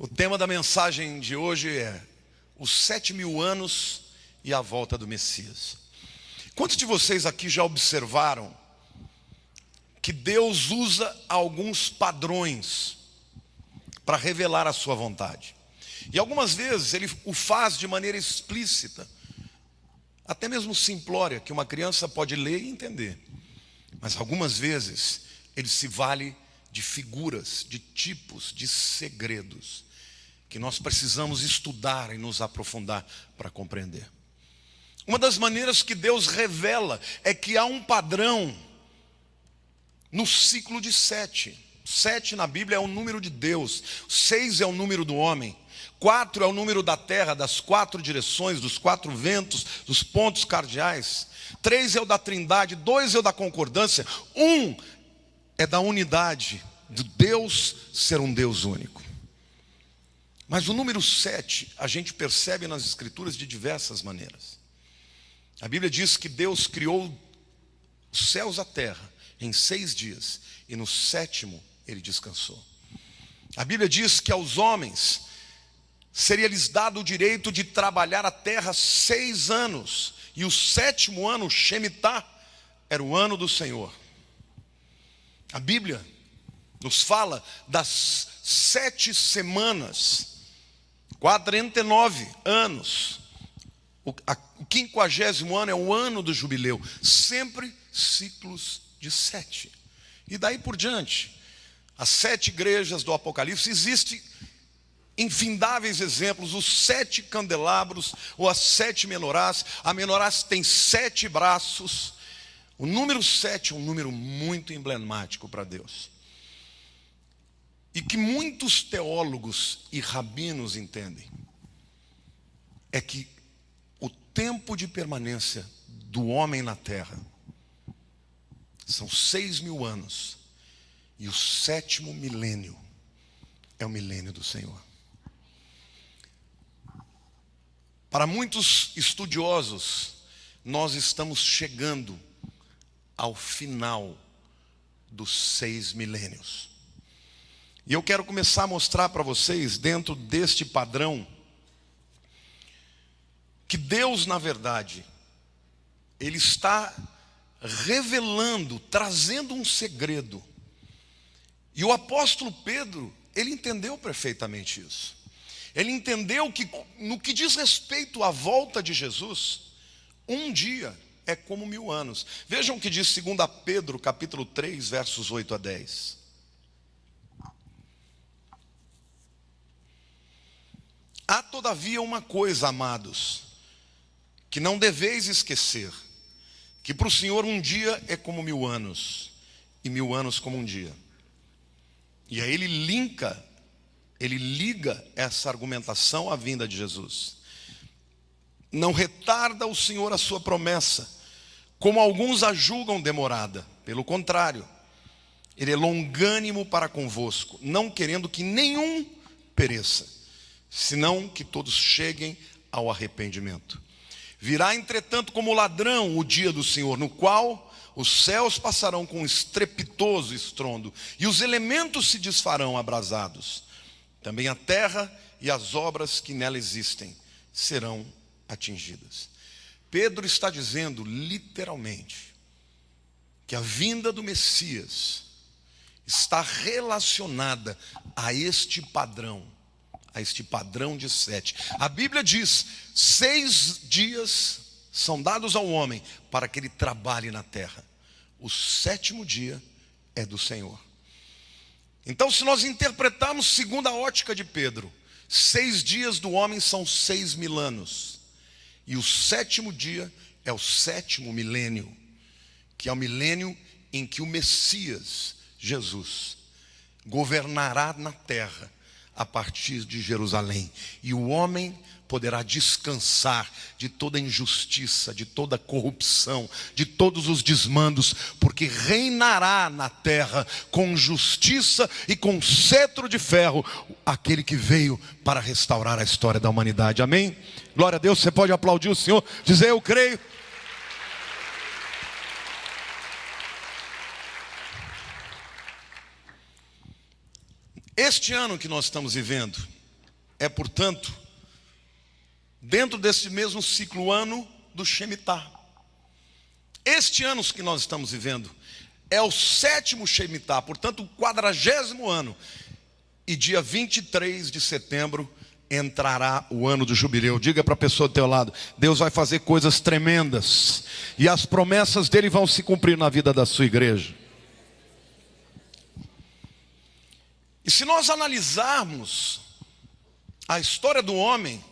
O tema da mensagem de hoje é os 7.000 anos e a volta do Messias. Quantos de vocês aqui já observaram que Deus usa alguns padrões para revelar a sua vontade? E algumas vezes Ele o faz de maneira explícita, até mesmo simplória, que uma criança pode ler e entender. Mas algumas vezes Ele se vale de figuras, de tipos, de segredos, que nós precisamos estudar e nos aprofundar para compreender. Uma das maneiras que Deus revela é que há um padrão no ciclo de 7. 7 na Bíblia é o número de Deus, 6 é o número do homem, 4 é o número da terra, das 4 direções, dos 4 ventos, dos pontos cardeais, 3 é o da trindade, 2 é o da concordância, 1 é da unidade, de Deus ser um Deus único. Mas o número 7 a gente percebe nas Escrituras de diversas maneiras. A Bíblia diz que Deus criou os céus e a terra em 6 dias, e no 7º Ele descansou. A Bíblia diz que aos homens seria-lhes dado o direito de trabalhar a terra 6 anos, e o 7º ano, Shemitah, era o ano do Senhor. A Bíblia nos fala das 7 semanas, 49 anos. O 50º ano é o ano do jubileu, sempre ciclos de 7. E daí por diante, as 7 igrejas do Apocalipse, existem infindáveis exemplos, os 7 candelabros, ou as 7 menorás. A menorá tem 7 braços. O número 7 é um número muito emblemático para Deus. E que muitos teólogos e rabinos entendem é que o tempo de permanência do homem na terra são 6.000 anos, e o 7º milênio é o milênio do Senhor. Para muitos estudiosos, nós estamos chegando ao final dos 6 milênios. E eu quero começar a mostrar para vocês, dentro deste padrão, que Deus, na verdade, Ele está revelando, trazendo um segredo. E o apóstolo Pedro, ele entendeu perfeitamente isso. Ele entendeu que, no que diz respeito à volta de Jesus, um dia é como 1000 anos. Vejam o que diz 2 Pedro, capítulo 3, versos 8 a 10. Há todavia uma coisa, amados, que não deveis esquecer, que para o Senhor um dia é como 1000 anos, e 1000 anos como um dia. E aí ele liga essa argumentação à vinda de Jesus. Não retarda o Senhor a sua promessa, como alguns a julgam demorada. Pelo contrário, Ele é longânimo para convosco, não querendo que nenhum pereça, senão que todos cheguem ao arrependimento. Virá, entretanto, como ladrão o dia do Senhor, no qual os céus passarão com estrepitoso estrondo, e os elementos se desfarão abrasados. Também a terra e as obras que nela existem serão atingidas. Pedro está dizendo, literalmente, que a vinda do Messias está relacionada a este padrão de 7. A Bíblia diz, 6 dias são dados ao homem para que ele trabalhe na terra. O 7º dia é do Senhor. Então, se nós interpretarmos segundo a ótica de Pedro, 6 dias do homem são 6.000 anos. E o 7º dia é o 7º milênio, que é o milênio em que o Messias, Jesus, governará na terra a partir de Jerusalém. E o homem poderá descansar de toda injustiça, de toda corrupção, de todos os desmandos, porque reinará na terra com justiça e com cetro de ferro, aquele que veio para restaurar a história da humanidade. Amém? Glória a Deus. Você pode aplaudir o Senhor, dizer eu creio. Este ano que nós estamos vivendo é, portanto, dentro desse mesmo ciclo, ano do Shemitah. Este ano que nós estamos vivendo é o 7º Shemitah, portanto, o 40º ano. E dia 23 de setembro entrará o ano do jubileu. Diga para a pessoa do teu lado: Deus vai fazer coisas tremendas, e as promessas dele vão se cumprir na vida da sua igreja. E se nós analisarmos a história do homem,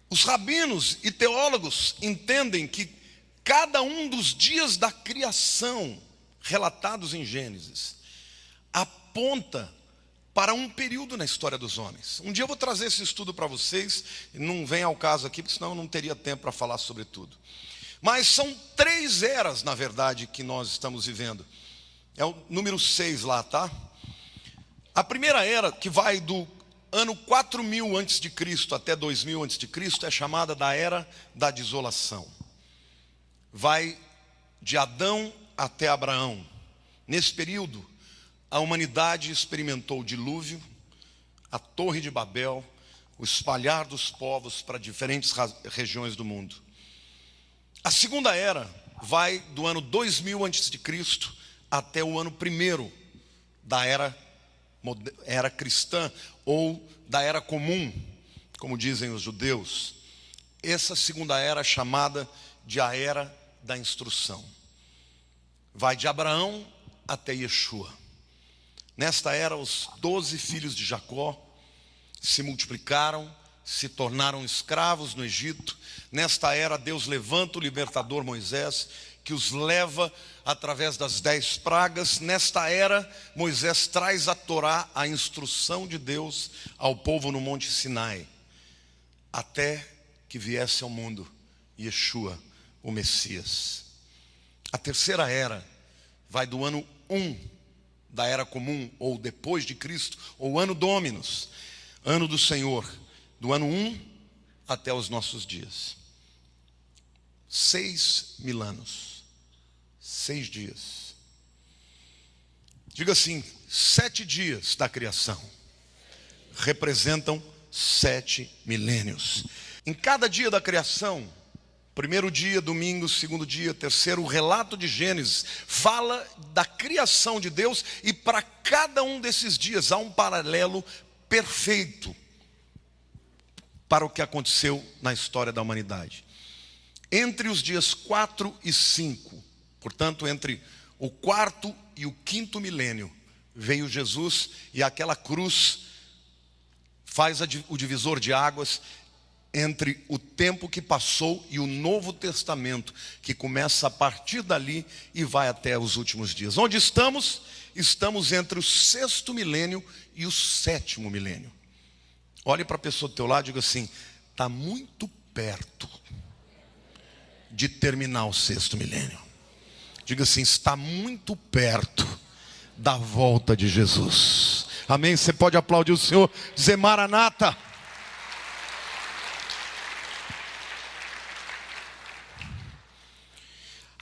os rabinos e teólogos entendem que cada um dos dias da criação relatados em Gênesis aponta para um período na história dos homens. Um dia eu vou trazer esse estudo para vocês, não vem ao caso aqui, porque senão eu não teria tempo para falar sobre tudo. Mas são 3 eras, na verdade, que nós estamos vivendo. É o número 6 lá, tá? A primeira era, que vai do ano 4000 a.C. até 2000 a.C., é chamada da Era da Desolação. Vai de Adão até Abraão. Nesse período, a humanidade experimentou o dilúvio, a Torre de Babel, o espalhar dos povos para diferentes regiões do mundo. A segunda era vai do ano 2000 a.C. até o ano 1º da era cristã, ou da era comum, como dizem os judeus. Essa segunda era é chamada de a Era da Instrução. Vai de Abraão até Yeshua. Nesta era, os 12 filhos de Jacó se multiplicaram, se tornaram escravos no Egito. Nesta era, Deus levanta o libertador Moisés, que os leva através das 10 pragas. Nesta era, Moisés traz a Torá, a instrução de Deus ao povo no Monte Sinai, até que viesse ao mundo Yeshua, o Messias. A terceira era vai do ano 1 da era comum, ou depois de Cristo, ou ano Dominus, ano do Senhor, do ano 1 até os nossos dias. 6.000 anos, 6 dias. Diga assim: 7 dias da criação representam 7 milênios. Em cada dia da criação, primeiro dia, domingo, segundo dia, terceiro, o relato de Gênesis fala da criação de Deus, e para cada um desses dias há um paralelo perfeito para o que aconteceu na história da humanidade. Entre os dias 4 e 5, portanto, entre o 4º e o 5º milênio, veio Jesus, e aquela cruz faz o divisor de águas entre o tempo que passou e o Novo Testamento, que começa a partir dali e vai até os últimos dias. Onde estamos? Estamos entre o 6º milênio e o 7º milênio. Olhe para a pessoa do teu lado e diga assim: está muito perto de terminar o 6º milênio. Diga assim: está muito perto da volta de Jesus. Amém? Você pode aplaudir o Senhor, dizer Maranata.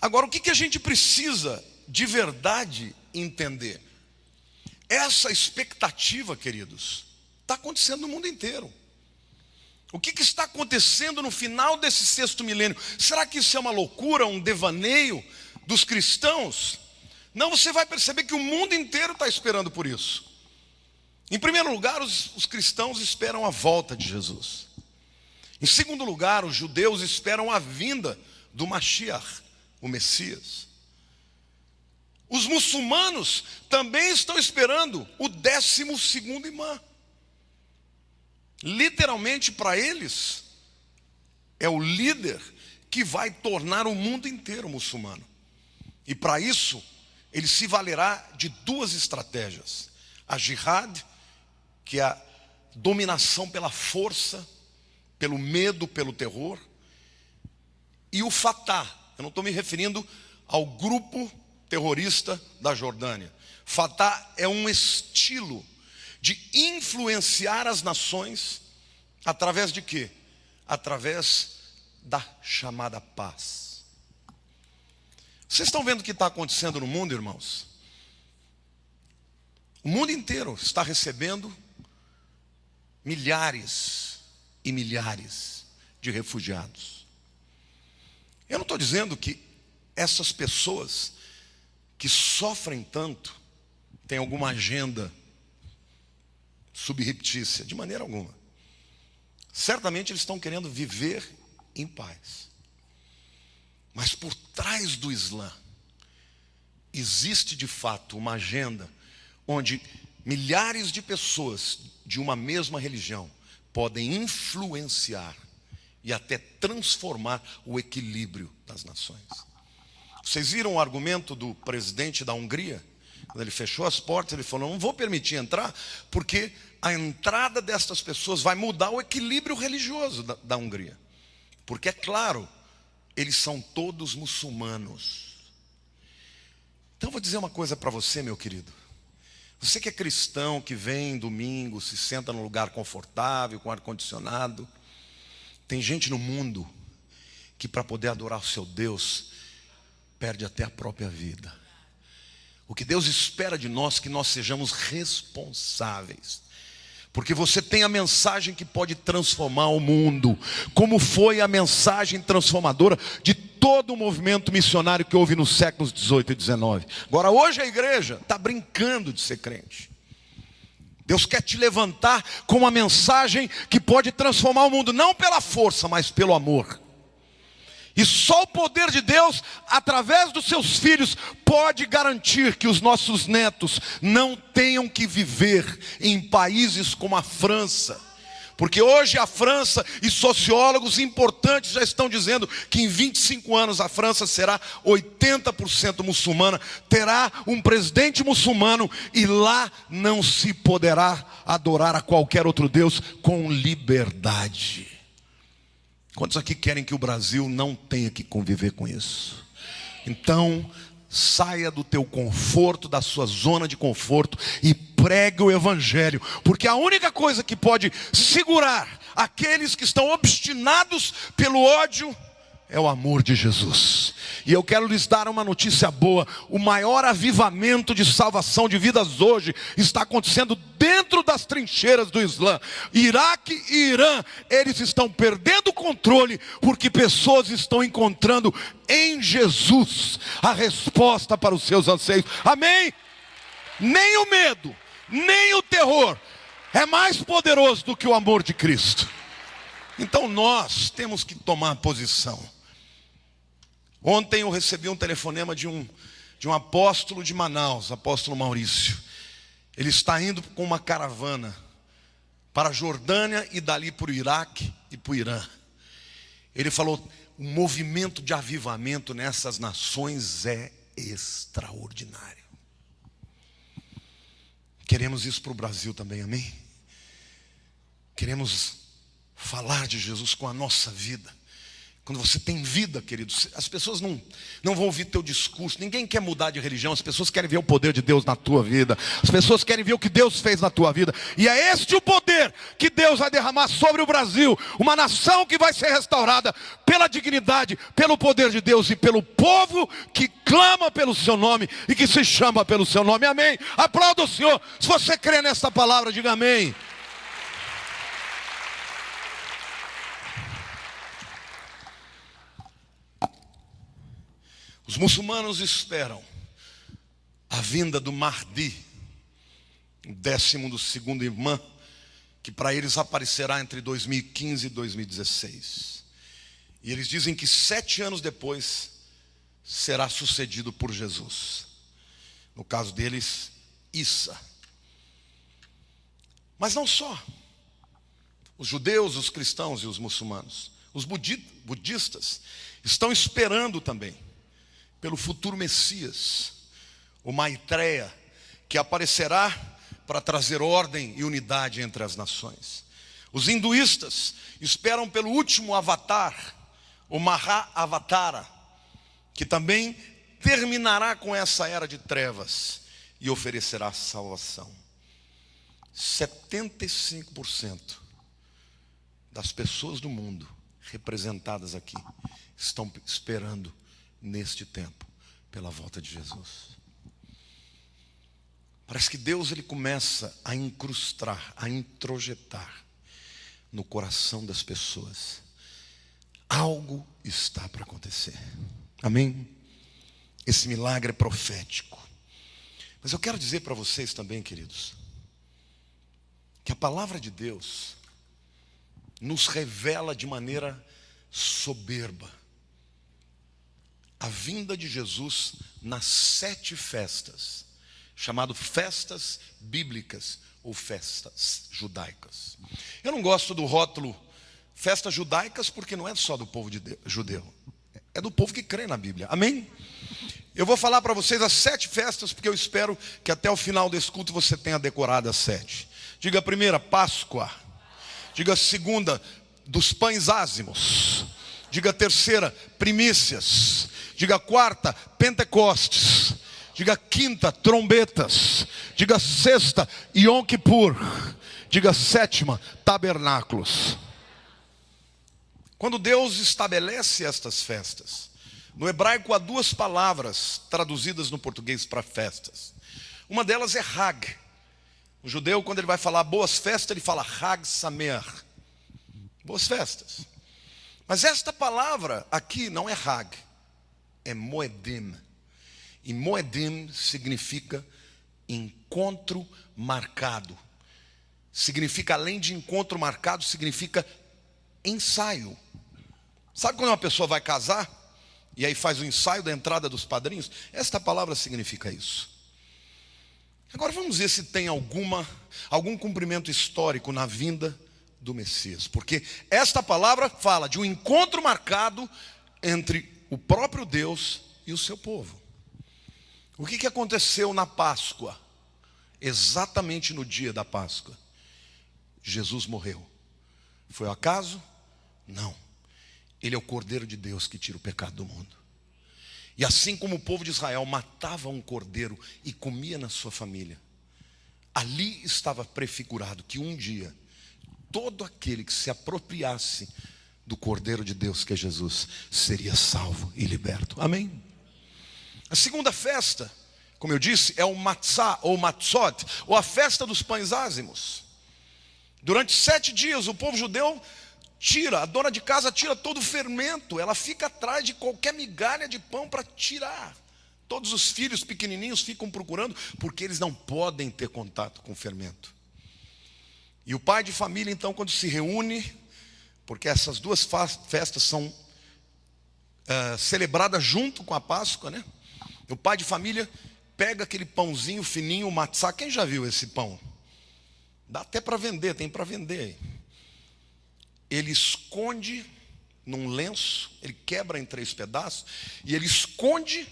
Agora, o que a gente precisa de verdade entender? Essa expectativa, queridos, está acontecendo no mundo inteiro. O que está acontecendo no final desse 6º milênio? Será que isso é uma loucura, um devaneio dos cristãos? Não, você vai perceber que o mundo inteiro está esperando por isso. Em primeiro lugar, os cristãos esperam a volta de Jesus. Em segundo lugar, os judeus esperam a vinda do Mashiach, o Messias. Os muçulmanos também estão esperando o 12º imã. Literalmente, para eles, é o líder que vai tornar o mundo inteiro muçulmano. E para isso, ele se valerá de 2 estratégias: a jihad, que é a dominação pela força, pelo medo, pelo terror, e o Fatah. Eu não estou me referindo ao grupo terrorista da Jordânia. Fatah é um estilo de influenciar as nações através de quê? Através da chamada paz. Vocês estão vendo o que está acontecendo no mundo, irmãos? O mundo inteiro está recebendo milhares e milhares de refugiados. Eu não estou dizendo que essas pessoas que sofrem tanto têm alguma agenda subreptícia, de maneira alguma. Certamente eles estão querendo viver em paz. Mas por trás do Islã existe de fato uma agenda onde milhares de pessoas de uma mesma religião podem influenciar e até transformar o equilíbrio das nações. Vocês viram o argumento do presidente da Hungria? Quando ele fechou as portas, ele falou: não vou permitir entrar, porque a entrada destas pessoas vai mudar o equilíbrio religioso da Hungria. Porque é claro, eles são todos muçulmanos. Então eu vou dizer uma coisa para você, meu querido. Você que é cristão, que vem domingo, se senta num lugar confortável, com ar-condicionado. Tem gente no mundo que para poder adorar o seu Deus, perde até a própria vida. O que Deus espera de nós é que nós sejamos responsáveis. Porque você tem a mensagem que pode transformar o mundo, como foi a mensagem transformadora de todo o movimento missionário que houve nos séculos 18 e 19. Agora hoje a igreja está brincando de ser crente. Deus quer te levantar com uma mensagem que pode transformar o mundo, não pela força, mas pelo amor. E só o poder de Deus, através dos seus filhos, pode garantir que os nossos netos não tenham que viver em países como a França. Porque hoje a França e sociólogos importantes já estão dizendo que em 25 anos a França será 80% muçulmana, terá um presidente muçulmano e lá não se poderá adorar a qualquer outro Deus com liberdade. Quantos aqui querem que o Brasil não tenha que conviver com isso? Então, saia do teu conforto, da sua zona de conforto e pregue o evangelho. Porque a única coisa que pode segurar aqueles que estão obstinados pelo ódio é o amor de Jesus. E eu quero lhes dar uma notícia boa. O maior avivamento de salvação de vidas hoje está acontecendo dentro das trincheiras do Islã. Iraque e Irã, eles estão perdendo o controle, porque pessoas estão encontrando em Jesus a resposta para os seus anseios. Amém? Nem o medo, nem o terror é mais poderoso do que o amor de Cristo. Então nós temos que tomar posição. Ontem eu recebi um telefonema de um apóstolo de Manaus, apóstolo Maurício. Ele está indo com uma caravana para a Jordânia e dali para o Iraque e para o Irã. Ele falou: o movimento de avivamento nessas nações é extraordinário. Queremos isso para o Brasil também, amém? Queremos falar de Jesus com a nossa vida. Quando você tem vida, queridos, as pessoas não vão ouvir teu discurso. Ninguém quer mudar de religião. As pessoas querem ver o poder de Deus na tua vida. As pessoas querem ver o que Deus fez na tua vida. E é este o poder que Deus vai derramar sobre o Brasil. Uma nação que vai ser restaurada pela dignidade, pelo poder de Deus e pelo povo que clama pelo seu nome e que se chama pelo seu nome. Amém? Aplauda o Senhor. Se você crê nesta palavra, diga amém. Os muçulmanos esperam a vinda do Mahdi, o 12º imã, que para eles aparecerá entre 2015 e 2016. E eles dizem que 7 anos depois será sucedido por Jesus. No caso deles, Isa. Mas não só os judeus, os cristãos e os muçulmanos. Os budistas estão esperando também pelo futuro Messias, o Maitreya, que aparecerá para trazer ordem e unidade entre as nações. Os hinduístas esperam pelo último avatar, o Mahavatara, que também terminará com essa era de trevas e oferecerá salvação. 75% das pessoas do mundo representadas aqui estão esperando neste tempo pela volta de Jesus. Parece que Deus ele começa a incrustar, a introjetar no coração das pessoas. Algo está para acontecer. Amém? Esse milagre é profético. Mas eu quero dizer para vocês também, queridos, que a palavra de Deus nos revela de maneira soberba a vinda de Jesus nas 7 festas, chamado festas bíblicas ou festas judaicas. Eu não gosto do rótulo festas judaicas porque não é só do povo judeu, é do povo que crê na Bíblia. Amém? Eu vou falar para vocês as 7 festas, porque eu espero que até o final desse culto você tenha decorado as 7. Diga a primeira, Páscoa. Diga a segunda, dos pães ázimos. Diga a terceira, primícias. Diga a quarta, Pentecostes. Diga a quinta, trombetas. Diga a sexta, Yom Kippur. Diga a sétima, tabernáculos. Quando Deus estabelece estas festas, no hebraico há 2 palavras traduzidas no português para festas. Uma delas é Hag. O judeu, quando ele vai falar boas festas, ele fala Hag Sameach. Boas festas. Mas esta palavra aqui não é Hag, é Moedim. E Moedim significa encontro marcado. Significa, além de encontro marcado, significa ensaio. Sabe quando uma pessoa vai casar e aí faz o ensaio da entrada dos padrinhos? Esta palavra significa isso. Agora vamos ver se tem algum cumprimento histórico na vinda do Messias, porque esta palavra fala de um encontro marcado entre o próprio Deus e o seu povo. O que aconteceu na Páscoa? Exatamente no dia da Páscoa, Jesus morreu. Foi ao acaso? Não. Ele é o Cordeiro de Deus que tira o pecado do mundo. E assim como o povo de Israel matava um cordeiro e comia na sua família, ali estava prefigurado que um dia todo aquele que se apropriasse do Cordeiro de Deus, que é Jesus, seria salvo e liberto. Amém? A segunda festa, como eu disse, é o Matzah ou Matzot, ou a festa dos pães ázimos. Durante 7 dias o povo judeu a dona de casa tira todo o fermento, ela fica atrás de qualquer migalha de pão para tirar. Todos os filhos pequenininhos ficam procurando, porque eles não podem ter contato com o fermento. E o pai de família, então, quando se reúne, porque essas 2 festas são celebradas junto com a Páscoa, né? O pai de família pega aquele pãozinho fininho, o matzá. Quem já viu esse pão? Dá até para vender, tem para vender aí. Ele esconde num lenço, ele quebra em 3 pedaços, e ele esconde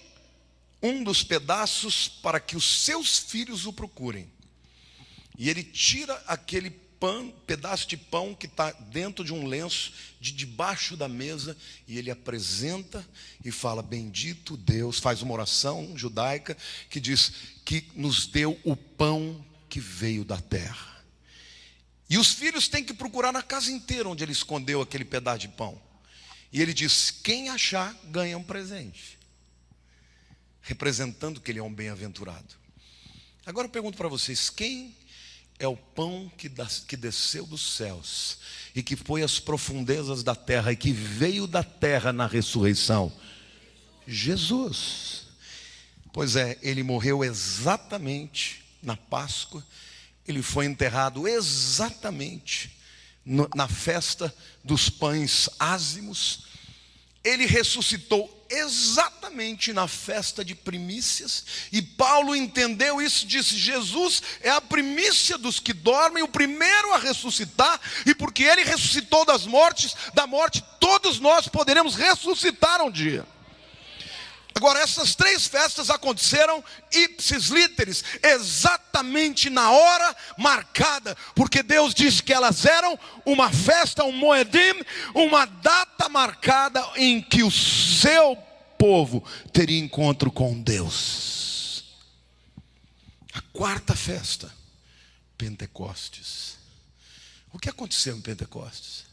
um dos pedaços para que os seus filhos o procurem. E ele tira aquele pedaço de pão que está dentro de um lenço, de debaixo da mesa, e ele apresenta e fala: bendito Deus, faz uma oração judaica que diz que nos deu o pão que veio da terra. E os filhos têm que procurar na casa inteira onde ele escondeu aquele pedaço de pão. E ele diz: quem achar ganha um presente, representando que ele é um bem-aventurado. Agora eu pergunto para vocês: quem é o pão que desceu dos céus e que foi às profundezas da terra e que veio da terra na ressurreição? Jesus. Pois é, ele morreu exatamente na Páscoa. Ele foi enterrado exatamente na festa dos pães ázimos. Ele ressuscitou exatamente na festa de primícias. E Paulo entendeu isso, disse: Jesus é a primícia dos que dormem, o primeiro a ressuscitar. E porque ele ressuscitou da morte, todos nós poderemos ressuscitar um dia. Agora, essas 3 festas aconteceram ipsis literis, exatamente na hora marcada, porque Deus disse que elas eram uma festa, um moedim, uma data marcada em que o seu povo teria encontro com Deus. A 4ª festa, Pentecostes. O que aconteceu em Pentecostes?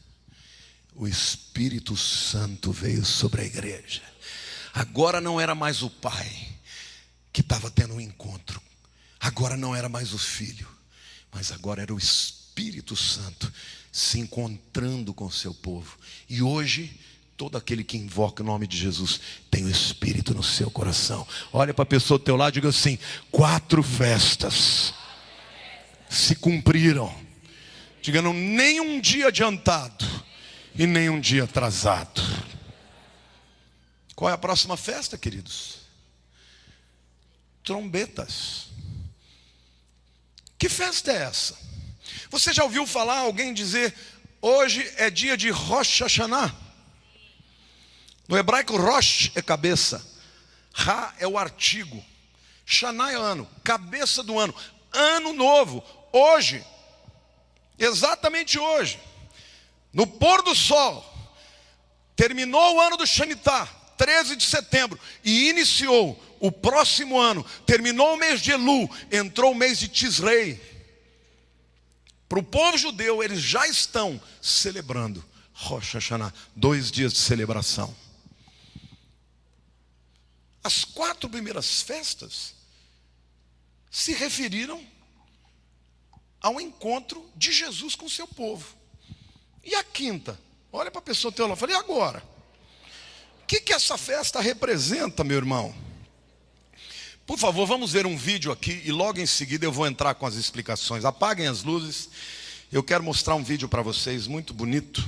O Espírito Santo veio sobre a igreja. Agora não era mais o pai que estava tendo um encontro. Agora não era mais o filho, mas agora era o Espírito Espírito Santo se encontrando com o seu povo. E hoje, todo aquele que invoca o nome de Jesus tem o Espírito no seu coração. Olha para a pessoa do teu lado e diga assim: 4 festas se cumpriram. Diga, não, nem um dia adiantado e nem um dia atrasado. Qual é a próxima festa, queridos? Trombetas. Que festa é essa? Você já ouviu falar alguém dizer: hoje é dia de Rosh Hashanah? No hebraico, Rosh é cabeça, Ra é o artigo, Hashanah é ano, cabeça do ano, ano novo. Hoje, exatamente hoje, no pôr do sol, terminou o ano do Shemitah, 13 de setembro, e iniciou o próximo ano. Terminou o mês de Elul, entrou o mês de Tisrei. Para o povo judeu, eles já estão celebrando Rosh Hashanah, 2 dias de celebração. As 4 primeiras festas se referiram ao encontro de Jesus com o seu povo. E a quinta? Olha para a pessoa do teu lado, falei, agora? O que essa festa representa, meu irmão? Por favor, vamos ver um vídeo aqui e logo em seguida eu vou entrar com as explicações. Apaguem as luzes. Eu quero mostrar um vídeo para vocês muito bonito.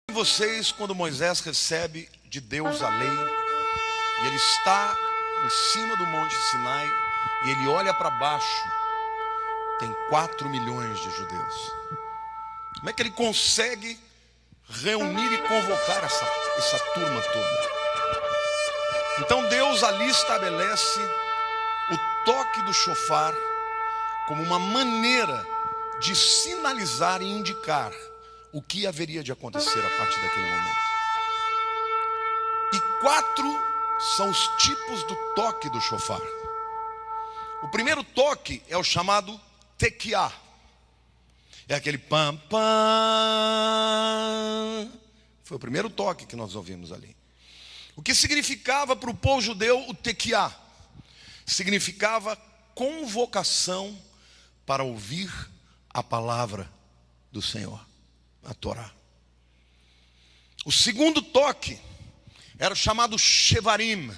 Vocês, quando Moisés recebe de Deus a lei, e ele está em cima do Monte Sinai, e ele olha para baixo, tem 4 milhões de judeus. Como é que ele consegue reunir e convocar essa turma toda? Então Deus ali estabelece o toque do chofar como uma maneira de sinalizar e indicar o que haveria de acontecer a partir daquele momento. E 4 são os tipos do toque do chofar. O primeiro toque é o chamado tequiá. É aquele pam, pam. Foi o primeiro toque que nós ouvimos ali. O que significava para o povo judeu o tequiá? Significava convocação para ouvir a palavra do Senhor, a Torá. O segundo toque era o chamado shevarim.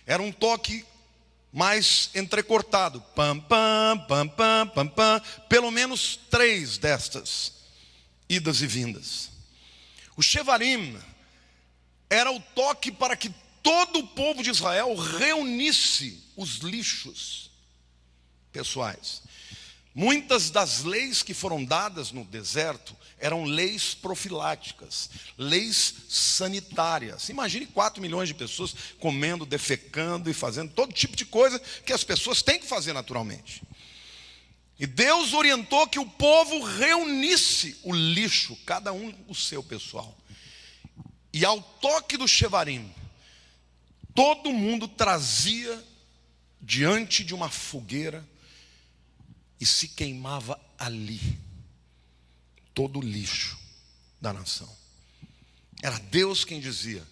Era um toque mais entrecortado. Pam, pam, pam, pam, pam, pam. Pelo menos 3 destas idas e vindas. O shevarim era o toque para que todo o povo de Israel reunisse os lixos pessoais. Muitas das leis que foram dadas no deserto eram leis profiláticas, leis sanitárias. Imagine 4 milhões de pessoas comendo, defecando e fazendo todo tipo de coisa que as pessoas têm que fazer naturalmente. E Deus orientou que o povo reunisse o lixo, cada um o seu pessoal. E ao toque do shevarim, todo mundo trazia diante de uma fogueira e se queimava ali todo o lixo da nação. Era Deus quem dizia.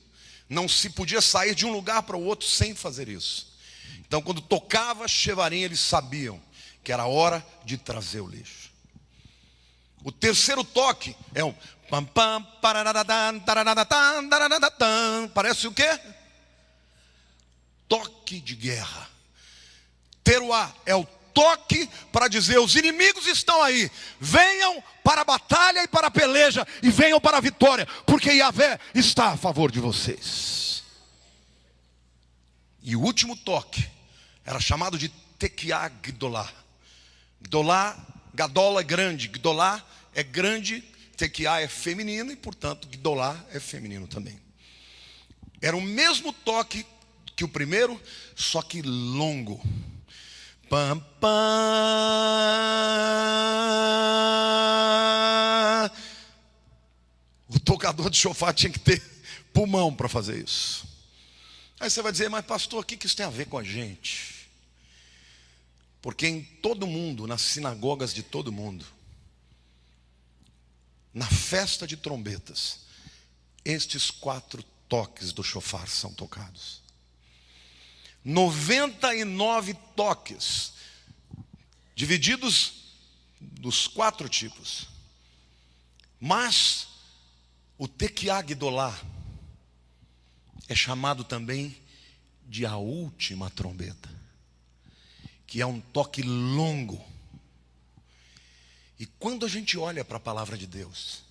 Não se podia sair de um lugar para o outro sem fazer isso. Então, quando tocava shevarim, eles sabiam que era hora de trazer o lixo. O terceiro toque é um pam pam pararadadan, taradadadan, taradadadan. Parece o quê? Toque de guerra. Teruá é o toque para dizer: os inimigos estão aí, venham para a batalha e para a peleja, e venham para a vitória, porque Yahvé está a favor de vocês. E o último toque era chamado de tequiá gdolá. Gadola é grande, gdolá é grande, tequiá é feminino e portanto gdolá é feminino também. Era o mesmo toque que o primeiro, só que longo. Pam, pam. O tocador de chofar tinha que ter pulmão para fazer isso. Aí você vai dizer: mas pastor, o que isso tem a ver com a gente? Porque em todo mundo, nas sinagogas de todo mundo, na festa de trombetas, estes 4 toques do chofar são tocados. 99 toques, divididos dos 4 tipos. Mas o tequiá gdolá é chamado também de a última trombeta, que é um toque longo. E quando a gente olha para a palavra de Deus,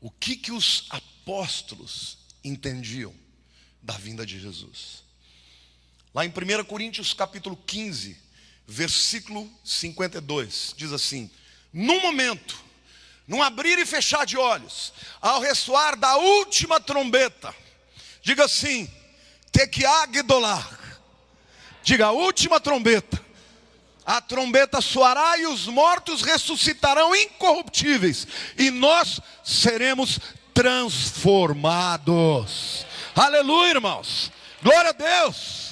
o que os apóstolos entendiam da vinda de Jesus? Lá em 1 Coríntios capítulo 15, versículo 52, diz assim: num momento, num abrir e fechar de olhos, ao ressoar da última trombeta, diga assim: tequiá gdolá. Diga: a última trombeta. A trombeta soará e os mortos ressuscitarão incorruptíveis, e nós seremos transformados. Aleluia, irmãos. Glória a Deus.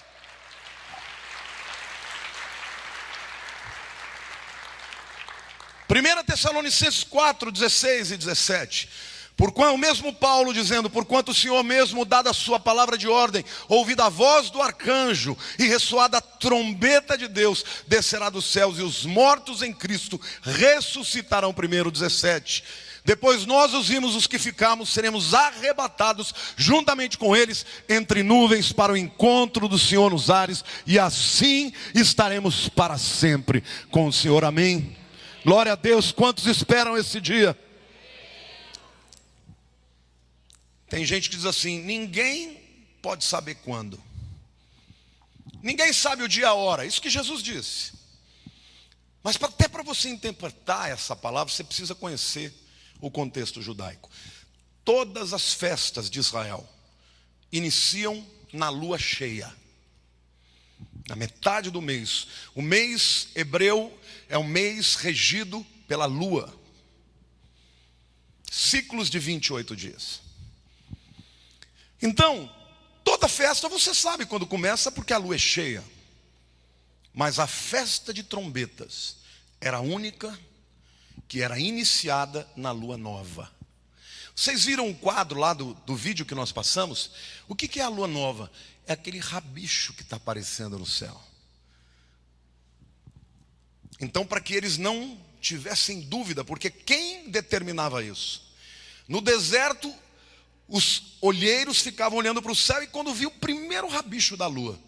Primeira Tessalonicenses 4, 16 e 17. Porquanto o mesmo Paulo dizendo: porquanto o Senhor mesmo, dada a sua palavra de ordem, ouvida a voz do arcanjo e ressoada a trombeta de Deus, descerá dos céus, e os mortos em Cristo ressuscitarão primeiro. 17. Depois nós, os vimos, os que ficamos, seremos arrebatados juntamente com eles entre nuvens para o encontro do Senhor nos ares, e assim estaremos para sempre com o Senhor. Amém. Glória a Deus. Quantos esperam esse dia? Tem gente que diz assim: ninguém pode saber quando. Ninguém sabe o dia e a hora. Isso que Jesus disse. Mas até para você interpretar essa palavra, você precisa conhecer o contexto judaico. Todas as festas de Israel iniciam na lua cheia, na metade do mês. O mês hebreu é um mês regido pela lua. Ciclos de 28 dias. Então, toda festa você sabe quando começa, porque a lua é cheia. Mas a festa de trombetas era única que era iniciada na lua nova. Vocês viram um quadro lá do vídeo que nós passamos? O que é a lua nova? É aquele rabicho que está aparecendo no céu. Então, para que eles não tivessem dúvida, porque quem determinava isso? No deserto, os olheiros ficavam olhando para o céu e quando viu o primeiro rabicho da lua,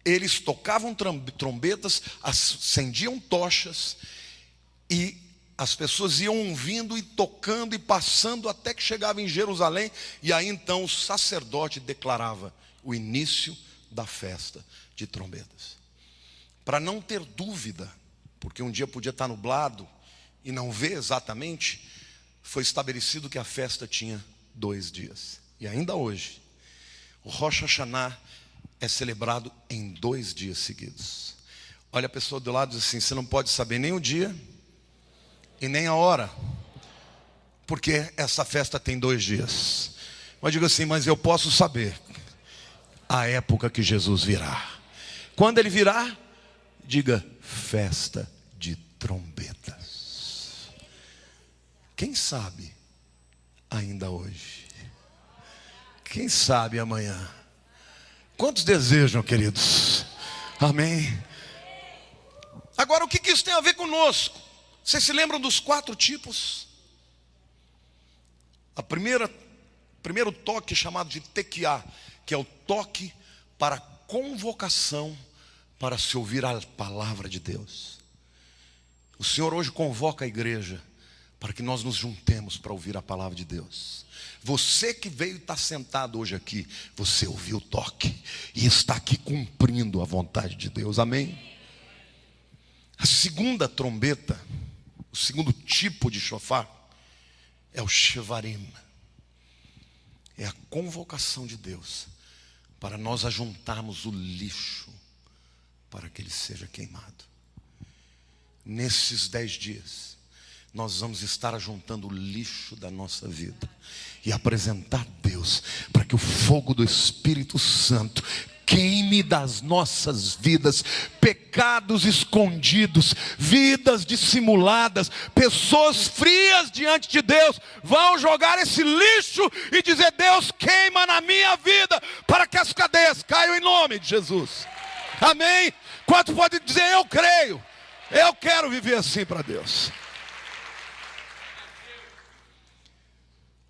eles tocavam trombetas, acendiam tochas e as pessoas iam vindo e tocando e passando até que chegava em Jerusalém. E aí então o sacerdote declarava o início da festa de trombetas. Para não ter dúvida, porque um dia podia estar nublado e não ver exatamente, foi estabelecido que a festa tinha 2 dias. E ainda hoje, o Rosh Hashanah é celebrado em 2 dias seguidos. Olha a pessoa do lado e diz assim: você não pode saber nem o dia e nem a hora, porque essa festa tem 2 dias. Mas diga assim: mas eu posso saber a época que Jesus virá. Quando ele virá, diga: festa de trombetas. Quem sabe ainda hoje? Quem sabe amanhã? Quantos desejam, queridos? Amém. Agora, o que isso tem a ver conosco? Vocês se lembram dos 4 tipos? Primeiro toque chamado de tequiá, que é o toque para convocação, para se ouvir a palavra de Deus. O Senhor hoje convoca a igreja para que nós nos juntemos para ouvir a palavra de Deus. Você que veio e está sentado hoje aqui, você ouviu o toque e está aqui cumprindo a vontade de Deus, amém? A segunda trombeta, o segundo tipo de shofar, é o shevarim. É a convocação de Deus para nós ajuntarmos o lixo para que ele seja queimado. Nesses 10 dias, nós vamos estar ajuntando o lixo da nossa vida e apresentar a Deus para que o fogo do Espírito Santo queime das nossas vidas, pecados escondidos, vidas dissimuladas, pessoas frias diante de Deus, vão jogar esse lixo e dizer: Deus, queima na minha vida, para que as cadeias caiam em nome de Jesus, amém? Quanto pode dizer: eu creio, eu quero viver assim para Deus?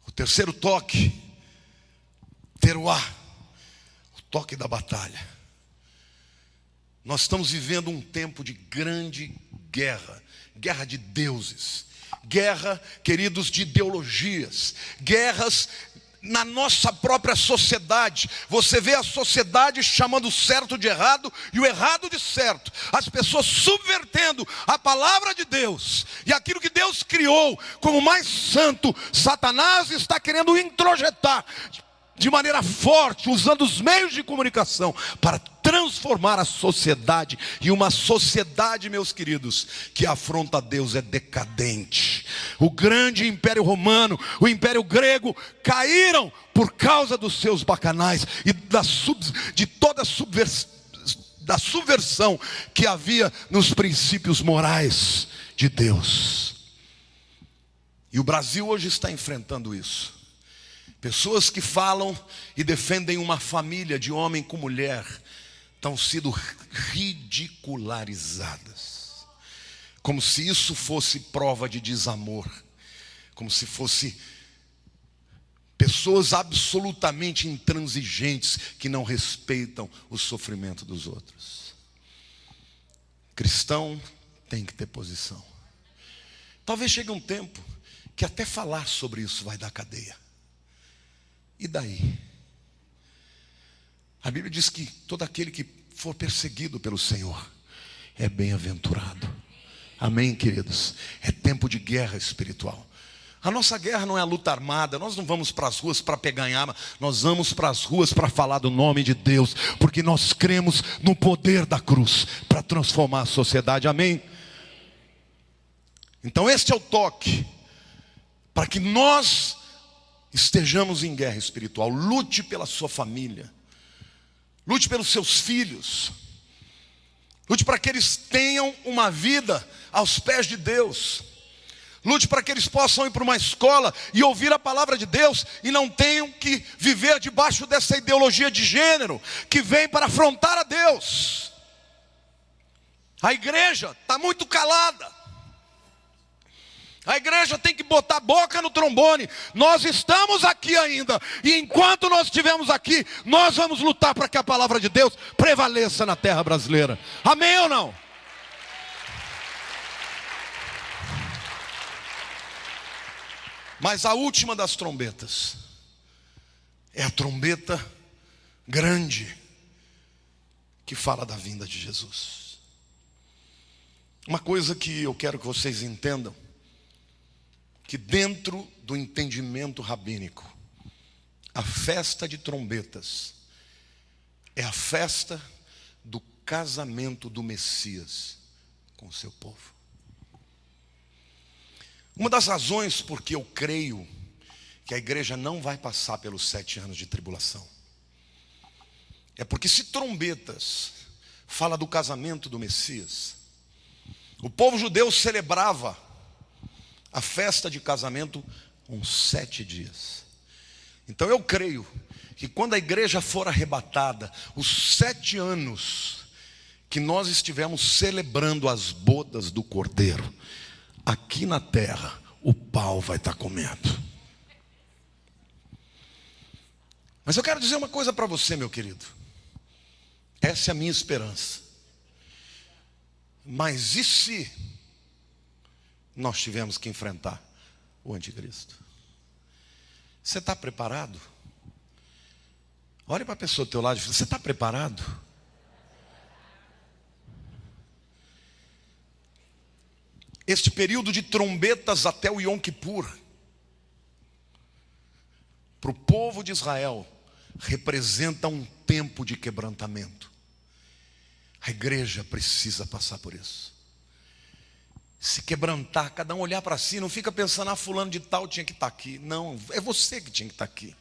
O terceiro toque, teruá, o toque da batalha. Nós estamos vivendo um tempo de grande guerra, guerra de deuses, guerra, queridos, de ideologias, guerras na nossa própria sociedade. Você vê a sociedade chamando o certo de errado e o errado de certo, as pessoas subvertendo a palavra de Deus e aquilo que Deus criou como mais santo. Satanás está querendo introjetar de maneira forte, usando os meios de comunicação para transformar a sociedade. E uma sociedade, meus queridos, que afronta a Deus é decadente. O grande império romano, o império grego caíram por causa dos seus bacanais e de toda a subversão que havia nos princípios morais de Deus. E o Brasil hoje está enfrentando isso. Pessoas que falam e defendem uma família de homem com mulher estão sendo ridicularizadas, como se isso fosse prova de desamor, como se fosse pessoas absolutamente intransigentes que não respeitam o sofrimento dos outros. Cristão tem que ter posição. Talvez chegue um tempo que até falar sobre isso vai dar cadeia. E daí? A Bíblia diz que todo aquele que for perseguido pelo Senhor é bem-aventurado. Amém, queridos? É tempo de guerra espiritual. A nossa guerra não é a luta armada. Nós não vamos para as ruas para pegar arma. Nós vamos para as ruas para falar do nome de Deus, porque nós cremos no poder da cruz para transformar a sociedade. Amém? Então este é o toque para que nós estejamos em guerra espiritual. Lute pela sua família, lute pelos seus filhos, lute para que eles tenham uma vida aos pés de Deus, Lute para que eles possam ir para uma escola e ouvir a palavra de Deus e não tenham que viver debaixo dessa ideologia de gênero que vem para afrontar a Deus. A igreja está muito calada. A igreja tem que botar a boca no trombone. Nós estamos aqui ainda, e enquanto nós estivermos aqui, nós vamos lutar para que a palavra de Deus prevaleça na terra brasileira. Amém ou não? Mas a última das trombetas é a trombeta grande que fala da vinda de Jesus. Uma coisa que eu quero que vocês entendam, que dentro do entendimento rabínico, a festa de trombetas é a festa do casamento do Messias com o seu povo. Uma das razões porque eu creio que a igreja não vai passar pelos 7 anos de tribulação é porque se trombetas fala do casamento do Messias, o povo judeu celebrava a festa de casamento uns 7 dias. Então eu creio que quando a igreja for arrebatada, os 7 anos que nós estivemos celebrando as bodas do Cordeiro, aqui na terra o pau vai estar comendo. Mas eu quero dizer uma coisa para você, meu querido. Essa é a minha esperança. Mas e se nós tivemos que enfrentar o anticristo? Você está preparado? Olhe para a pessoa do teu lado e fala: você está preparado? Este período de trombetas até o Yom Kippur, para o povo de Israel, representa um tempo de quebrantamento. A igreja precisa passar por isso. Se quebrantar, cada um olhar para si, não fica pensando: fulano de tal tinha que estar aqui. Não, é você que tinha que estar aqui.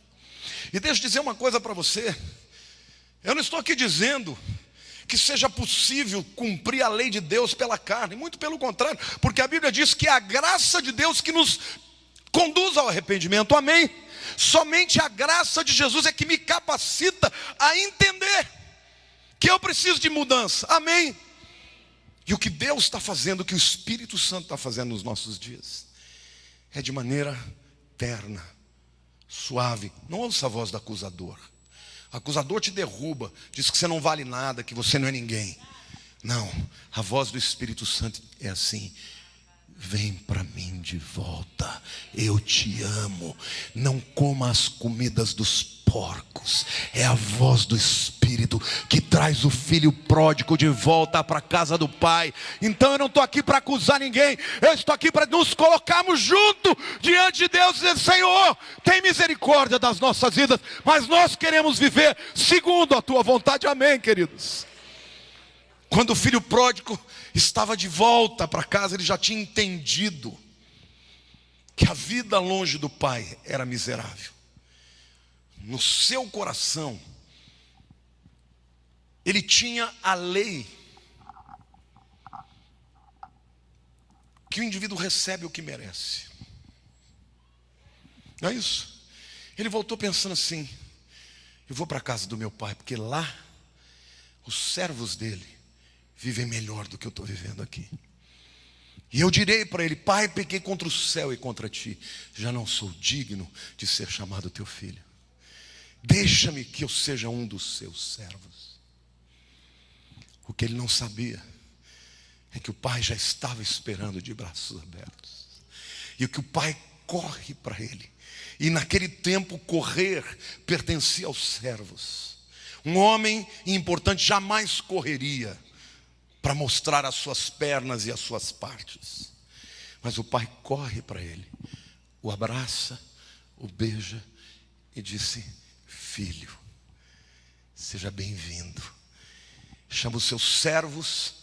E deixa eu dizer uma coisa para você. Eu não estou aqui dizendo que seja possível cumprir a lei de Deus pela carne, muito pelo contrário, porque a Bíblia diz que é a graça de Deus que nos conduz ao arrependimento, amém? Somente a graça de Jesus é que me capacita a entender que eu preciso de mudança, amém? E o que Deus está fazendo, o que o Espírito Santo está fazendo nos nossos dias, é de maneira terna, suave. Não ouça a voz do acusador. O acusador te derruba, diz que você não vale nada, que você não é ninguém. Não, a voz do Espírito Santo é assim: vem para mim de volta, eu te amo. Não coma as comidas dos porcos. É a voz do Espírito que traz o filho pródigo de volta para a casa do Pai. Então eu não estou aqui para acusar ninguém, eu estou aqui para nos colocarmos junto diante de Deus e dizer: Senhor, tem misericórdia das nossas vidas, mas nós queremos viver segundo a tua vontade, amém, queridos? Quando o filho pródigo estava de volta para casa, ele já tinha entendido que a vida longe do pai era miserável. No seu coração, ele tinha a lei que o indivíduo recebe o que merece. Não é isso? Ele voltou pensando assim: eu vou para a casa do meu pai, porque lá os servos dele vivem melhor do que eu estou vivendo aqui. E eu direi para ele: pai, pequei contra o céu e contra ti, já não sou digno de ser chamado teu filho. Deixa-me que eu seja um dos seus servos. O que ele não sabia é que o pai já estava esperando de braços abertos. E o que o pai corre para ele. E naquele tempo correr pertencia aos servos. Um homem importante jamais correria para mostrar as suas pernas e as suas partes. Mas o pai corre para ele, o abraça, o beija e disse: filho, seja bem-vindo. Chama os seus servos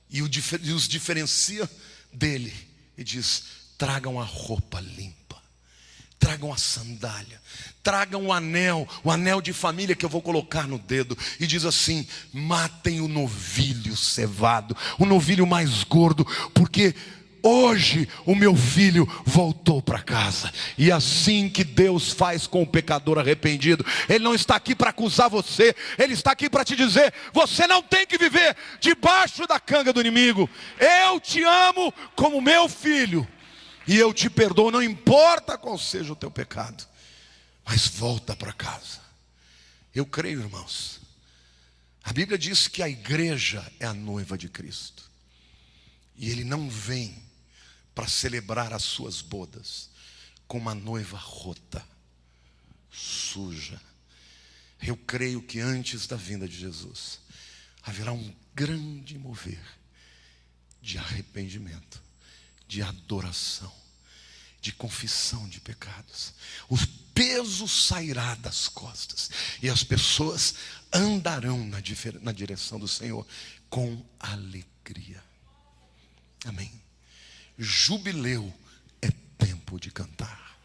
e os diferencia dele e diz: tragam a roupa limpa, tragam a sandália, tragam o anel de família que eu vou colocar no dedo. E diz assim: matem o novilho cevado, o novilho mais gordo, porque hoje o meu filho voltou para casa. E assim que Deus faz com o pecador arrependido. Ele não está aqui para acusar você, Ele está aqui para te dizer: você não tem que viver debaixo da canga do inimigo. Eu te amo como meu filho, e eu te perdoo, não importa qual seja o teu pecado. Mas volta para casa. Eu creio, irmãos, a Bíblia diz que a igreja é a noiva de Cristo. E Ele não vem para celebrar as suas bodas com uma noiva rota, suja. Eu creio que antes da vinda de Jesus haverá um grande mover de arrependimento, de adoração, de confissão de pecados. O peso sairá das costas e as pessoas andarão na direção do Senhor com alegria. Amém. Jubileu é tempo de cantar.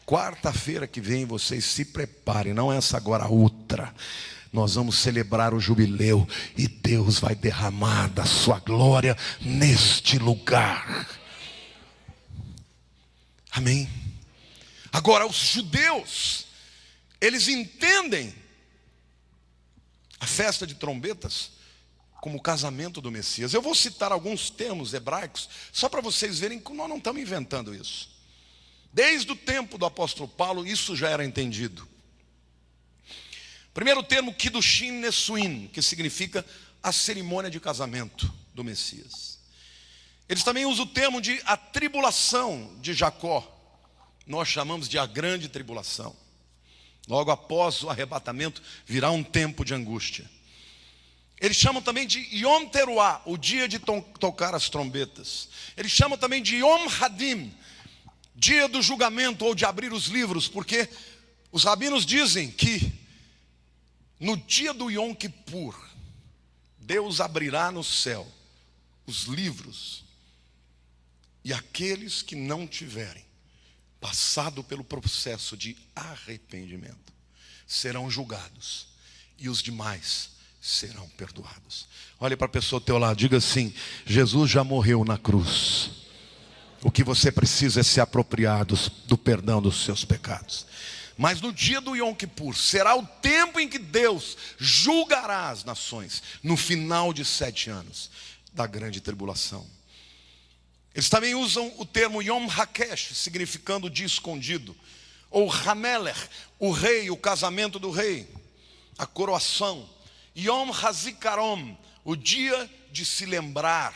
Quarta-feira que vem vocês se preparem, não essa agora, a outra. Nós vamos celebrar o jubileu e Deus vai derramar da sua glória neste lugar. Amém. Agora, os judeus, eles entendem a festa de trombetas como o casamento do Messias. Eu vou citar alguns termos hebraicos, só para vocês verem que nós não estamos inventando isso. Desde o tempo do apóstolo Paulo, isso já era entendido. Primeiro termo, Kiddushin Nesuin, que significa a cerimônia de casamento do Messias. Eles também usam o termo de a tribulação de Jacó. Nós chamamos de a grande tribulação. Logo após o arrebatamento, virá um tempo de angústia. Eles chamam também de Yom Teruah, o dia de tocar as trombetas. Eles chamam também de Yom Hadim, dia do julgamento ou de abrir os livros, porque os rabinos dizem que no dia do Yom Kippur, Deus abrirá no céu os livros, e aqueles que não tiverem passado pelo processo de arrependimento serão julgados, e os demais serão perdoados. Olhe para a pessoa ao teu lado, diga assim: Jesus já morreu na cruz. O que você precisa é se apropriar do perdão dos seus pecados. Mas no dia do Yom Kippur será o tempo em que Deus julgará as nações, no final de 7 anos da grande tribulação. Eles também usam o termo Yom HaKesh, significando dia escondido, ou Hamelech, o rei, o casamento do rei, a coroação. Yom HaZikaron, o dia de se lembrar.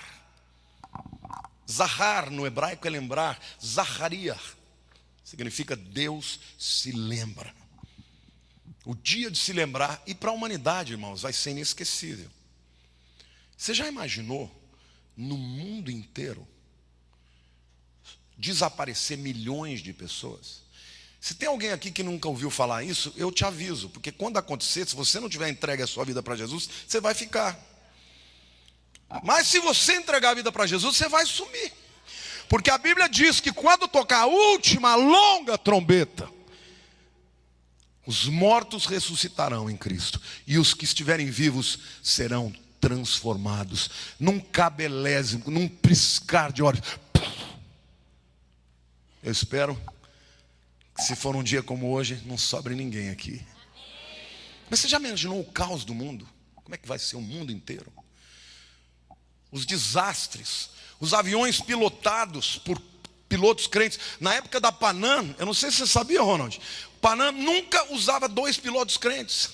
Zahar no hebraico é lembrar. Zachariah significa Deus se lembra. O dia de se lembrar, e para a humanidade, irmãos, vai ser inesquecível. Você já imaginou no mundo inteiro desaparecer milhões de pessoas? Se tem alguém aqui que nunca ouviu falar isso, eu te aviso, porque quando acontecer, se você não tiver entregue a sua vida para Jesus, você vai ficar. Mas se você entregar a vida para Jesus, você vai sumir. Porque a Bíblia diz que quando tocar a última longa trombeta, os mortos ressuscitarão em Cristo, e os que estiverem vivos serão transformados num cabelésimo, num piscar de olhos. Eu espero que, se for um dia como hoje, não sobre ninguém aqui. Mas você já imaginou o caos do mundo? Como é que vai ser o mundo inteiro? Os desastres, os aviões pilotados por pilotos crentes. Na época da Panam, eu não sei se você sabia, Ronald, Panam nunca usava 2 pilotos crentes,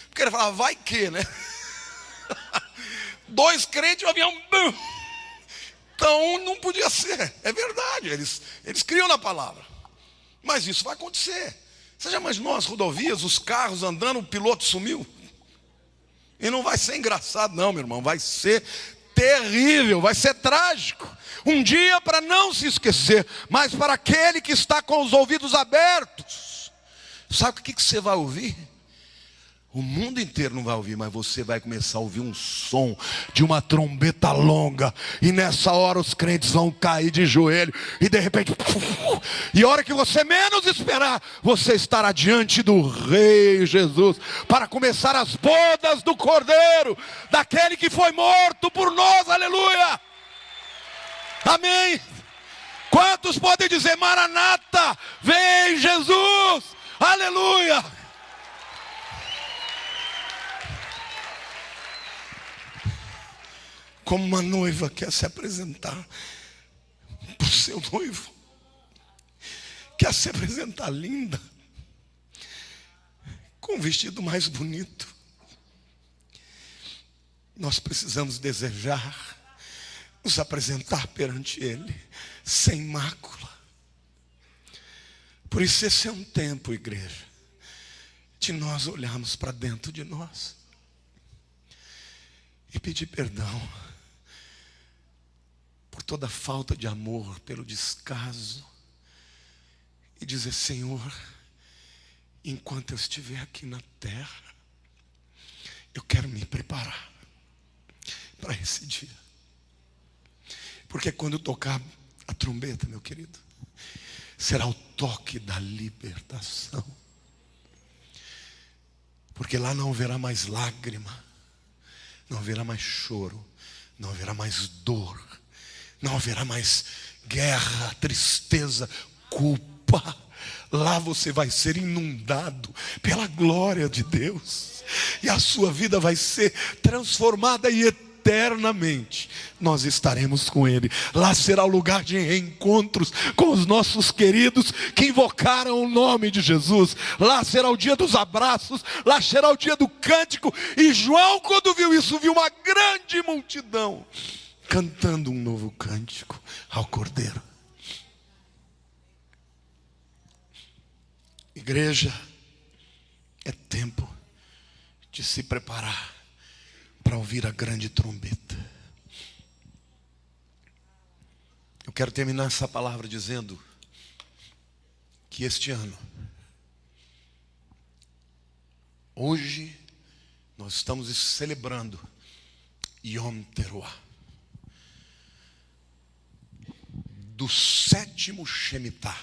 porque ele falava, vai que, né? 2 crentes, o avião... Então não podia ser. É verdade, eles criam na palavra. Mas isso vai acontecer. Você já imaginou as rodovias, os carros andando, o piloto sumiu? E não vai ser engraçado não, meu irmão, vai ser terrível, vai ser trágico. Um dia para não se esquecer, mas para aquele que está com os ouvidos abertos. Sabe o que você vai ouvir? O mundo inteiro não vai ouvir, mas você vai começar a ouvir um som de uma trombeta longa. E nessa hora os crentes vão cair de joelho. E de repente, e a hora que você menos esperar, você estará diante do Rei Jesus, para começar as bodas do Cordeiro, daquele que foi morto por nós, aleluia. Amém? Quantos podem dizer: Maranata, vem Jesus, aleluia? Como uma noiva quer se apresentar para o seu noivo, quer se apresentar linda, com o vestido mais bonito, nós precisamos desejar nos apresentar perante Ele sem mácula. Por isso esse é um tempo, igreja, de nós olharmos para dentro de nós e pedir perdão por toda falta de amor, pelo descaso, e dizer: Senhor, enquanto eu estiver aqui na terra, eu quero me preparar para esse dia. Porque quando tocar a trombeta, meu querido, será o toque da libertação. Porque lá não haverá mais lágrima, não haverá mais choro, não haverá mais dor, não haverá mais guerra, tristeza, culpa. Lá você vai ser inundado pela glória de Deus, e a sua vida vai ser transformada, e eternamente nós estaremos com Ele. Lá será o lugar de reencontros com os nossos queridos que invocaram o nome de Jesus. Lá será o dia dos abraços, lá será o dia do cântico. E João, quando viu isso, viu uma grande multidão cantando um novo cântico ao Cordeiro. Igreja, é tempo de se preparar para ouvir a grande trombeta. Eu quero terminar essa palavra dizendo que este ano, hoje, nós estamos celebrando Yom Teruah, do 7º Shemitah,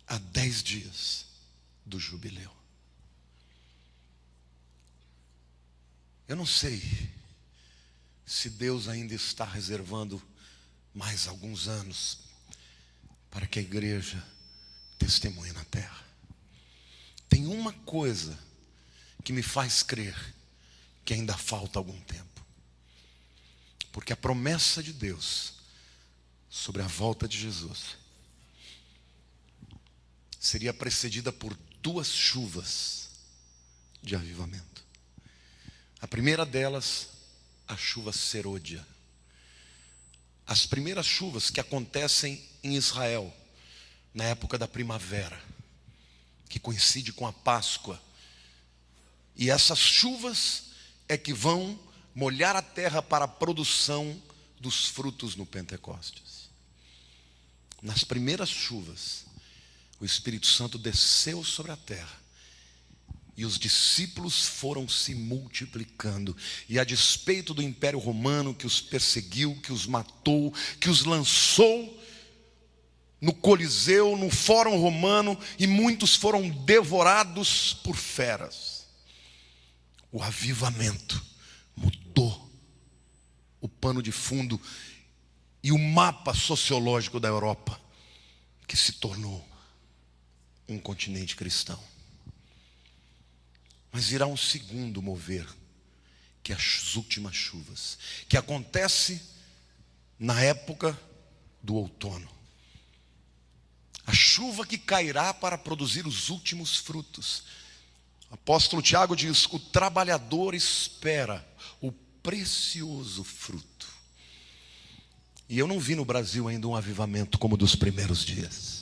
a 10 dias do jubileu. Eu não sei se Deus ainda está reservando mais alguns anos para que a igreja testemunhe na terra. Tem uma coisa que me faz crer que ainda falta algum tempo. Porque a promessa de Deus sobre a volta de Jesus seria precedida por 2 chuvas de avivamento. A primeira delas, a chuva serôdia. As primeiras chuvas que acontecem em Israel, na época da primavera, que coincide com a Páscoa. E essas chuvas é que vão molhar a terra para a produção dos frutos no Pentecostes. Nas primeiras chuvas, o Espírito Santo desceu sobre a terra, e os discípulos foram se multiplicando. E a despeito do Império Romano, que os perseguiu, que os matou, que os lançou no Coliseu, no Fórum Romano, e muitos foram devorados por feras, o avivamento mudou o pano de fundo e o mapa sociológico da Europa, que se tornou um continente cristão. Mas virá um segundo mover, que é as últimas chuvas, que acontece na época do outono. A chuva que cairá para produzir os últimos frutos. O apóstolo Tiago diz: o trabalhador espera o precioso fruto. E eu não vi no Brasil ainda um avivamento como o dos primeiros dias.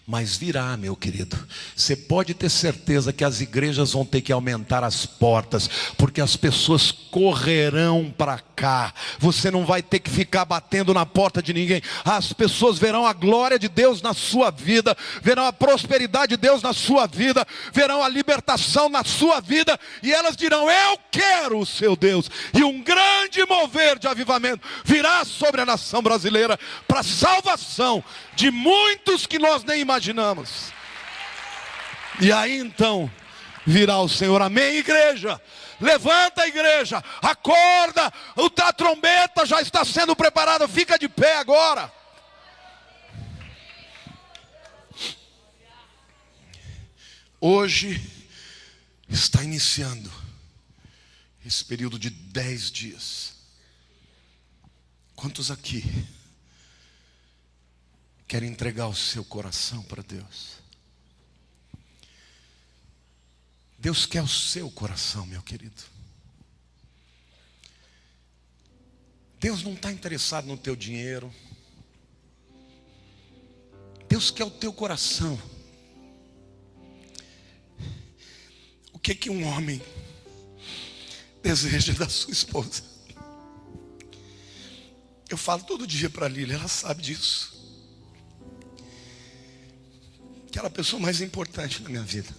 Mas virá, meu querido. Você pode ter certeza que as igrejas vão ter que aumentar as portas, porque as pessoas correrão para cá. Você não vai ter que ficar batendo na porta de ninguém. As pessoas verão a glória de Deus na sua vida, verão a prosperidade de Deus na sua vida, verão a libertação na sua vida, e elas dirão: eu quero o seu Deus. E um grande mover de avivamento virá sobre a nação brasileira, para a salvação de muitos que nós nem imaginamos. E aí então virá o Senhor. Amém, igreja? Levanta, igreja, acorda, a trombeta já está sendo preparada, fica de pé agora. Hoje está iniciando esse período de 10 dias. Quantos aqui querem entregar o seu coração para Deus? Deus quer o seu coração, meu querido. Deus não está interessado no teu dinheiro. Deus quer o teu coração. O que um homem deseja da sua esposa? Eu falo todo dia para a Lília, ela sabe disso. Que ela é a pessoa mais importante na minha vida.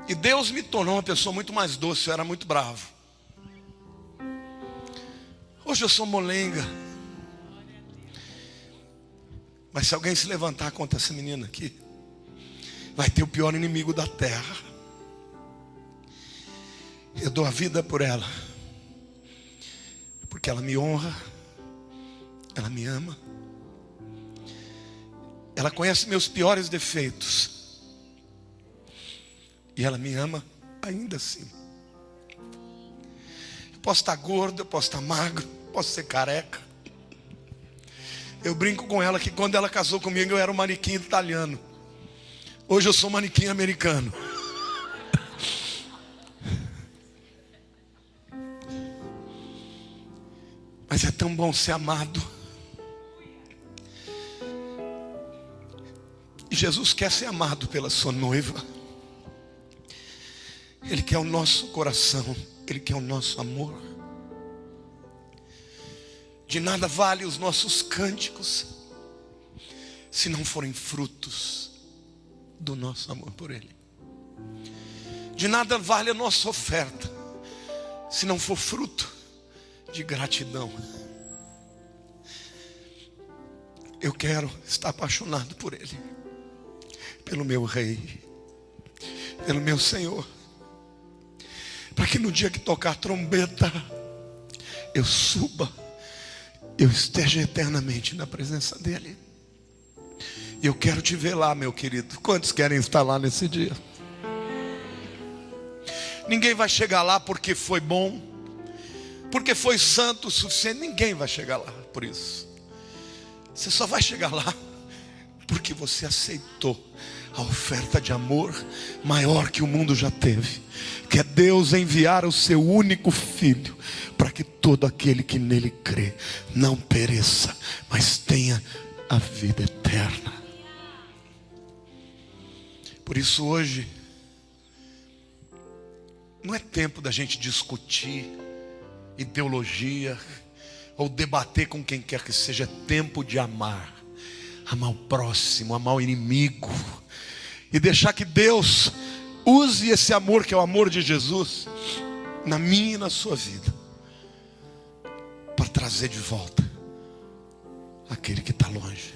E Deus me tornou uma pessoa muito mais doce, eu era muito bravo. Hoje eu sou molenga. Mas se alguém se levantar contra essa menina aqui, vai ter o pior inimigo da terra. Eu dou a vida por ela, porque ela me honra, ela me ama, ela conhece meus piores defeitos, e ela me ama ainda assim. Eu posso estar gordo, eu posso estar magro, posso ser careca. Eu brinco com ela que quando ela casou comigo eu era um manequim italiano. Hoje eu sou um manequim americano. Mas é tão bom ser amado. E Jesus quer ser amado pela sua noiva. Ele quer o nosso coração. Ele quer o nosso amor. De nada vale os nossos cânticos se não forem frutos do nosso amor por Ele. De nada vale a nossa oferta se não for fruto de gratidão. Eu quero estar apaixonado por Ele, pelo meu Rei, pelo meu Senhor, para que no dia que tocar a trombeta eu suba, eu esteja eternamente na presença dEle. E eu quero te ver lá, meu querido. Quantos querem estar lá nesse dia? Ninguém vai chegar lá porque foi bom, porque foi santo o suficiente. Ninguém vai chegar lá por isso. Você só vai chegar lá porque você aceitou a oferta de amor maior que o mundo já teve, que é Deus enviar o seu único filho, para que todo aquele que nele crê não pereça, mas tenha a vida eterna. Por isso hoje não é tempo da gente discutir ideologia ou debater com quem quer que seja. É tempo de amar. Amar o próximo, amar o inimigo, e deixar que Deus use esse amor, que é o amor de Jesus, na minha e na sua vida, para trazer de volta aquele que está longe.